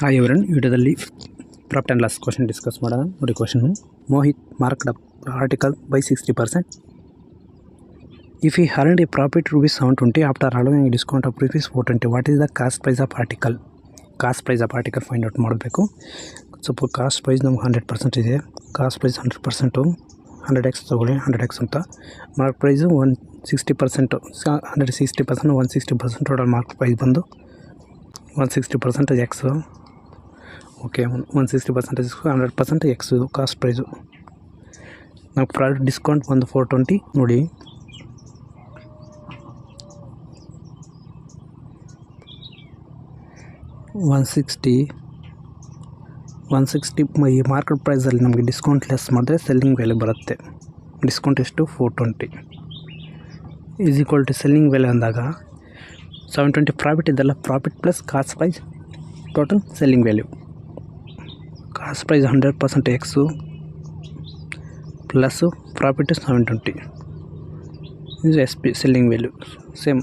Hi everyone, ವಿಡಿಯೋದಲ್ಲಿ profit and loss question discuss ಮಾಡೋಣ. ನೋಡಿ question. Mohit marked up article by 60%. If he earned a profit rupees 720 after allowing a discount of rupees 420, what is the cost price of article? Cost price of article find out ಮಾಡಬೇಕು. ಸ್ವಲ್ಪ cost price ನಮ್ಗೆ 100% ಇದೆ. Cost price 100%, 100x ತೊಗೊಳ್ಳಿ, 100x ಅಂತ. Mark price 160%, 160%, 160% total mark price ಬಂದು 160% x. Okay, 160% 100% x cost price. ನಾವು product discount ಬಂದು 420 ನೋಡಿ. ಒನ್ ಸಿಕ್ಸ್ಟಿ ಈ ಮಾರ್ಕೆಟ್ ಪ್ರೈಸಲ್ಲಿ ನಮಗೆ ಡಿಸ್ಕೌಂಟ್ ಲೆಸ್ ಮಾಡಿದ್ರೆ ಸೆಲ್ಲಿಂಗ್ ವ್ಯಾಲ್ಯೂ ಬರುತ್ತೆ. ಡಿಸ್ಕೌಂಟ್ ಎಷ್ಟು? 420 is equal to selling value ಅಂದಾಗ 720 ಪ್ರಾಫಿಟ್ ಇದೆಲ್ಲ, profit plus cost price total selling value. Cost price 100% x plus profit 720 ಇದು S P selling value, same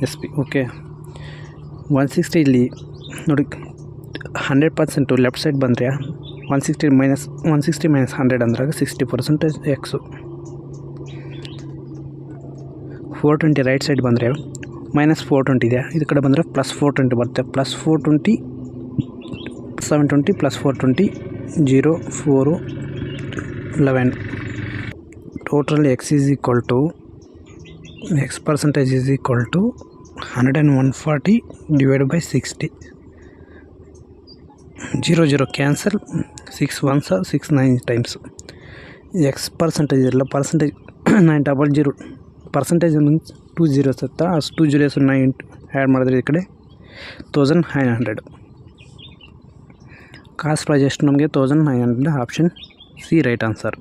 S P. Okay, 160 ಇಲ್ಲಿ ನೋಡಿ 100% left side ಬಂದರೆ 160 minus 100 ಅಂದಾಗ 60% x. 420 right side ಬಂದರೆ minus 420 ಇದೆ, ಇದು ಕಡೆ ಬಂದರೆ ಪ್ಲಸ್ 420 ಬರುತ್ತೆ. Plus 420 720 plus 420 0 4 11. Total x is equal to x percentage is equal to 140 divided by 60. 0 cancel, 6 1s 6 9 times. X percentage ಇರಲ್ಲ, ಪರ್ಸೆಂಟೇಜ್ 900 ಪರ್ಸೆಂಟೇಜ್ ಮೀನ್ಸ್ 2 zeros ಇರುತ್ತೆ. ಅಷ್ಟು 2 zeros 9 ಆ್ಯಡ್ ಮಾಡಿದ್ರೆ ಈ ಕಡೆ 1900. ಕಾಸ್ಟ್ ಪ್ರೈಸ್ ಎಷ್ಟು ನಮಗೆ? 1900. Option C right answer.